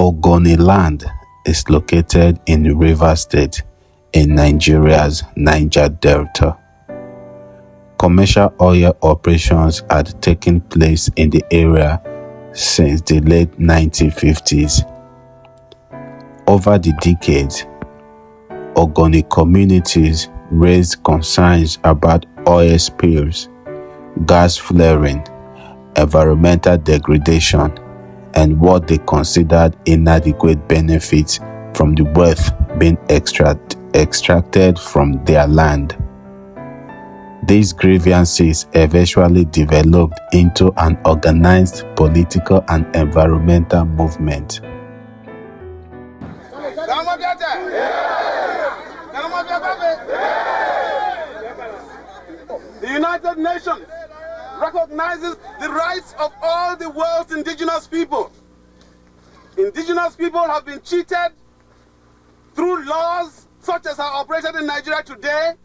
Ogoniland is located in Rivers State in Nigeria's Niger Delta. Commercial oil operations had taken place in the area since the late 1950s. Over the decades, Ogoni communities raised concerns about oil spills, gas flaring, environmental degradation, and what they considered inadequate benefits from the wealth being extracted from their land. These grievances eventually developed into an organized political and environmental movement. The United Nations recognizes the rights of all the world's indigenous people. Indigenous people have been cheated through laws such as are operated in Nigeria today.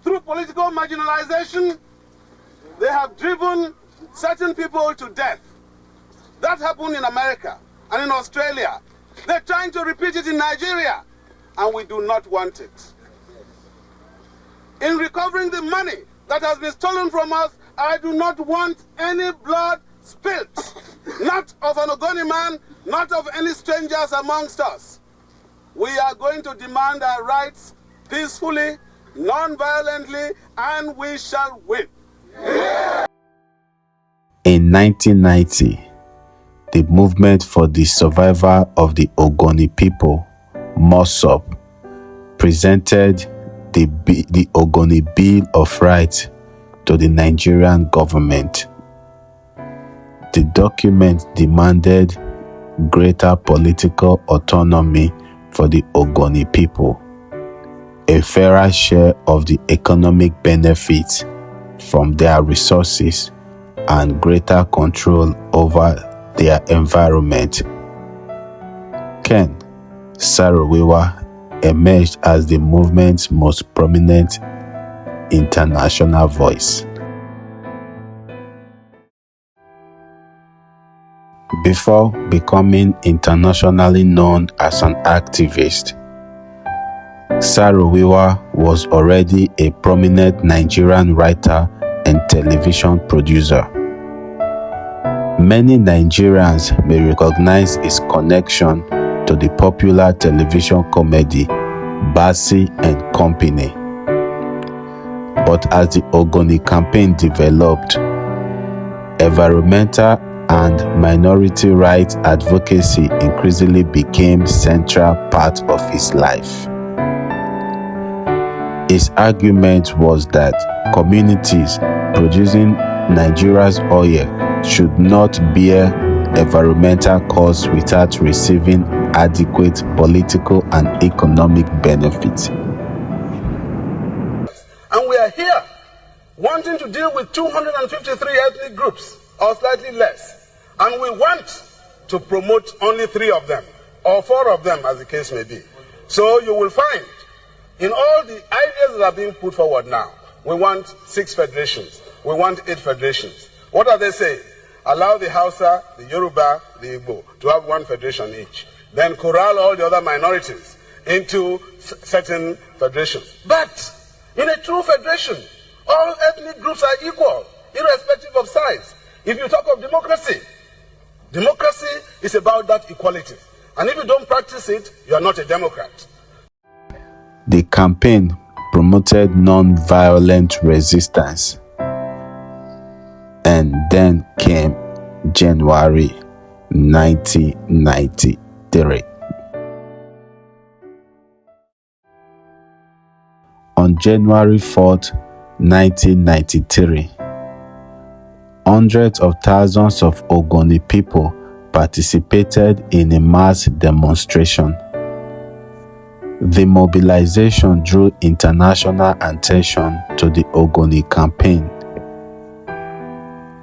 Through political marginalization, they have driven certain people to death. That happened in America and in Australia. They're trying to repeat it in Nigeria, and we do not want it. In recovering the money that has been stolen from us, I do not want any blood spilt, not of an Ogoni man, not of any strangers amongst us. We are going to demand our rights peacefully, non-violently, and we shall win. In 1990, the Movement for the Survival of the Ogoni People, MOSOP, presented the Ogoni Bill of Rights to the Nigerian government. The document demanded greater political autonomy for the Ogoni people, a fairer share of the economic benefits from their resources, and greater control over their environment. Ken Saro-Wiwa emerged as the movement's most prominent international voice. Before becoming internationally known as an activist, Saro-Wiwa was already a prominent Nigerian writer and television producer. Many Nigerians may recognize his connection to the popular television comedy Bassi and Company. But as the Ogoni campaign developed, environmental and minority rights advocacy increasingly became a central part of his life. His argument was that communities producing Nigeria's oil should not bear environmental costs without receiving adequate political and economic benefits. And we are here wanting to deal with 253 ethnic groups or slightly less. And we want to promote only 3 of them or 4 of them as the case may be. So you will find in all the ideas that are being put forward now, we want 6 federations. We want 8 federations. What are they saying? Allow the Hausa, the Yoruba, the Igbo to have 1 federation each. Then corral all the other minorities into certain federations. But in a true federation, all ethnic groups are equal, irrespective of size. If you talk of democracy, democracy is about that equality. And if you don't practice it, you are not a Democrat. The campaign promoted non-violent resistance. And then came January 1993. On January 4th, 1993, hundreds of thousands of Ogoni people participated in a mass demonstration. The mobilization drew international attention to the Ogoni campaign.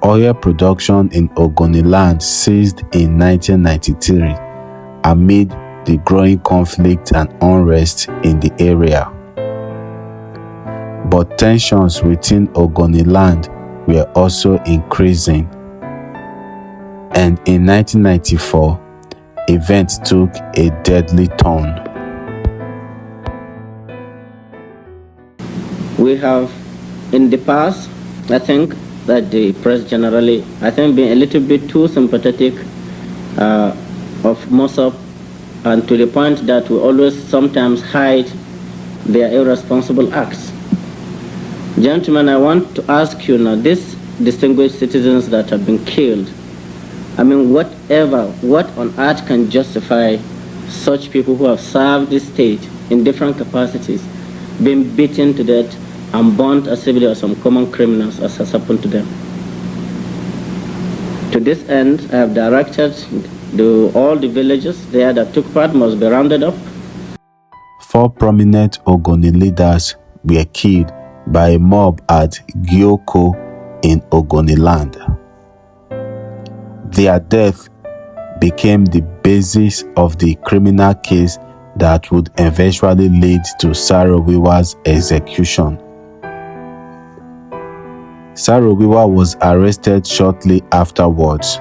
Oil production in Ogoniland ceased in 1993 amid the growing conflict and unrest in the area. But tensions within Ogoniland were also increasing. And in 1994, events took a deadly turn. We have, in the past, I think that the press generally, been a little bit too sympathetic of MOSOP, and to the point that we always sometimes hide their irresponsible acts. Gentlemen, I want to ask you now, these distinguished citizens that have been killed, what on earth can justify such people who have served this state in different capacities, being beaten to death and burnt as civil or some common criminals as has happened to them? To this end, I have directed all the villages there that took part must be rounded up. 4 prominent Ogoni leaders were killed by a mob at Gyoko in Ogoniland. Their death became the basis of the criminal case that would eventually lead to Saro-Wiwa's execution. Saro-Wiwa was arrested shortly afterwards.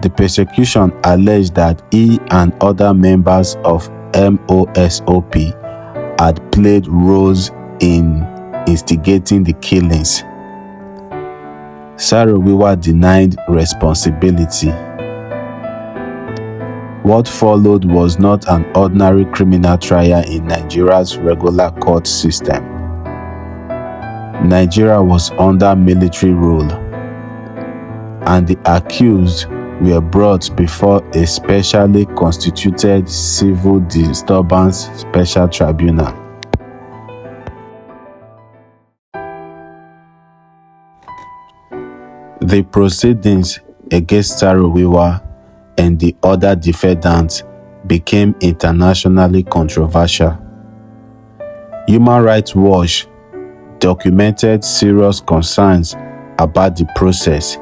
The persecution alleged that he and other members of MOSOP had played roles in instigating the killings. Saro-Wiwa denied responsibility. What followed was not an ordinary criminal trial in Nigeria's regular court system. Nigeria was under military rule, and the accused were brought before a specially constituted civil disturbance special tribunal. The proceedings against Saro-Wiwa and the other defendants became internationally controversial. Human Rights Watch documented serious concerns about the process,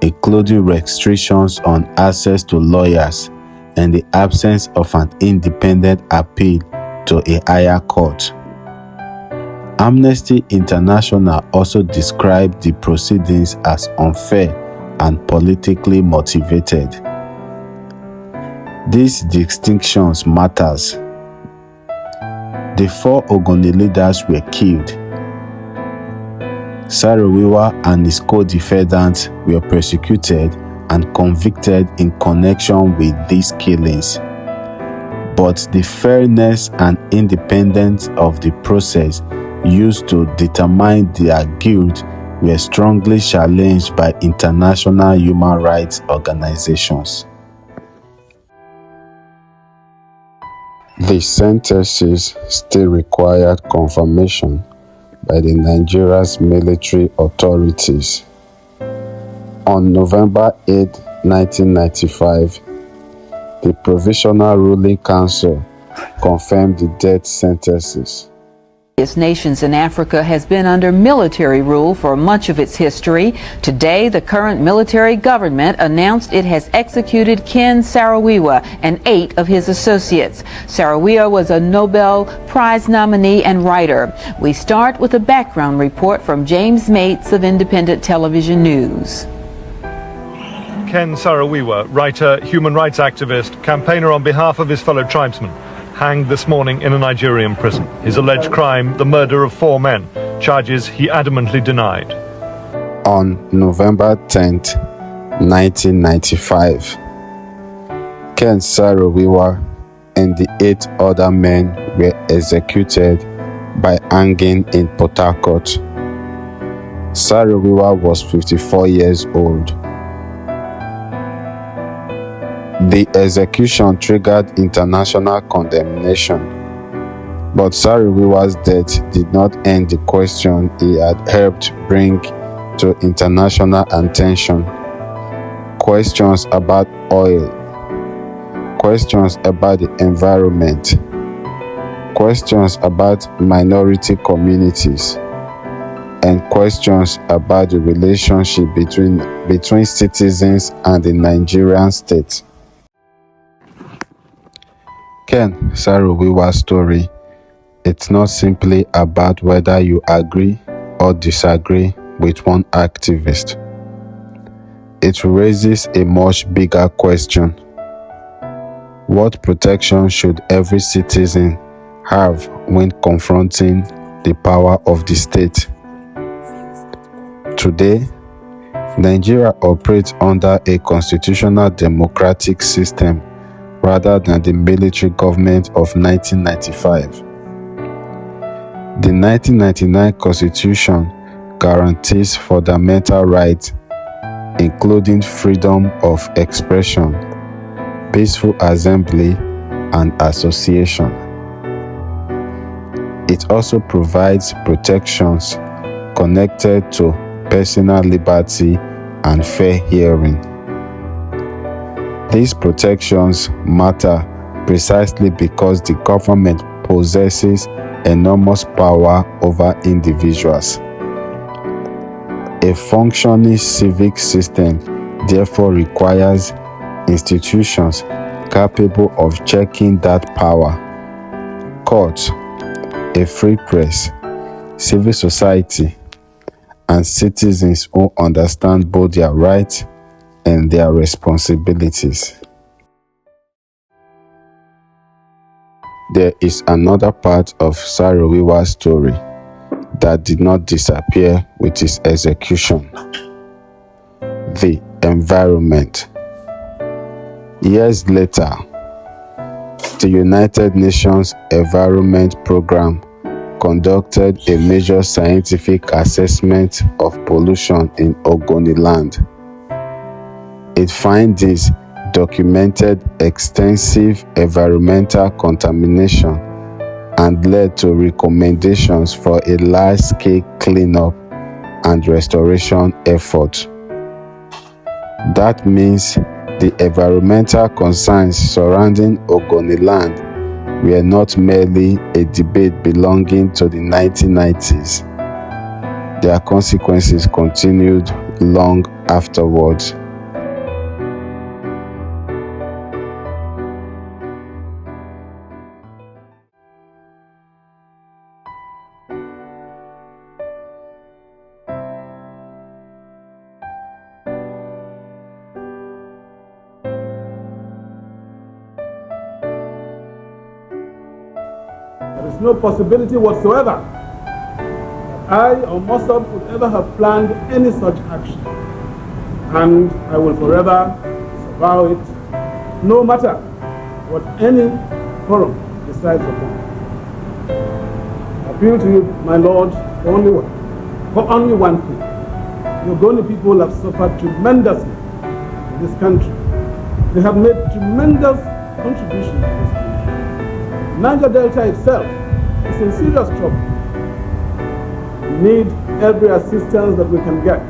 including restrictions on access to lawyers and the absence of an independent appeal to a higher court. Amnesty International also described the proceedings as unfair and politically motivated. These distinctions matters. The 4 Ogoni leaders were killed. Saro-Wiwa and his co-defendants were persecuted and convicted in connection with these killings. But the fairness and independence of the process used to determine their guilt were strongly challenged by international human rights organizations. The sentences still required confirmation by the Nigeria's military authorities. On November 8, 1995, the Provisional Ruling Council confirmed the death sentences. Nations in Africa has been under military rule for much of its history. Today, the current military government announced it has executed Ken Saro-Wiwa and 8 of his associates. Saro-Wiwa was a Nobel Prize nominee and writer. We start with a background report from James Mates of Independent Television News. Ken Saro-Wiwa, writer, human rights activist, campaigner on behalf of his fellow tribesmen, hanged this morning in a Nigerian prison. His alleged crime, the murder of 4 men, charges he adamantly denied. On November 10, 1995, Ken Saro-Wiwa and the 8 other men were executed by hanging in Port Harcourt. Saro-Wiwa was 54 years old. The execution triggered international condemnation, but Saro-Wiwa's death did not end the question he had helped bring to international attention. Questions about oil, questions about the environment, questions about minority communities, and questions about the relationship between citizens and the Nigerian state. Ken Saro-Wiwa's story, it's not simply about whether you agree or disagree with one activist. It raises a much bigger question. What protection should every citizen have when confronting the power of the state? Today, Nigeria operates under a constitutional democratic system rather than the military government of 1995. The 1999 Constitution guarantees fundamental rights, including freedom of expression, peaceful assembly, and association. It also provides protections connected to personal liberty and fair hearing. These protections matter precisely because the government possesses enormous power over individuals. A functioning civic system therefore requires institutions capable of checking that power. Courts, a free press, civil society, and citizens who understand both their rights and their responsibilities. There is another part of Saro-Wiwa's story that did not disappear with his execution: the environment. Years later, the United Nations Environment Programme conducted a major scientific assessment of pollution in Ogoniland. Its findings documented extensive environmental contamination and led to recommendations for a large-scale cleanup and restoration effort. That means the environmental concerns surrounding Ogoniland were not merely a debate belonging to the 1990s. Their consequences continued long afterwards. There is no possibility whatsoever that I or MOSOP would ever have planned any such action. And I will forever disavow it, no matter what any forum decides upon. I appeal to you, my Lord, for only one thing. The Ogoni people have suffered tremendously in this country. They have made tremendous contributions to this country. Niger Delta itself is in serious trouble. We need every assistance that we can get.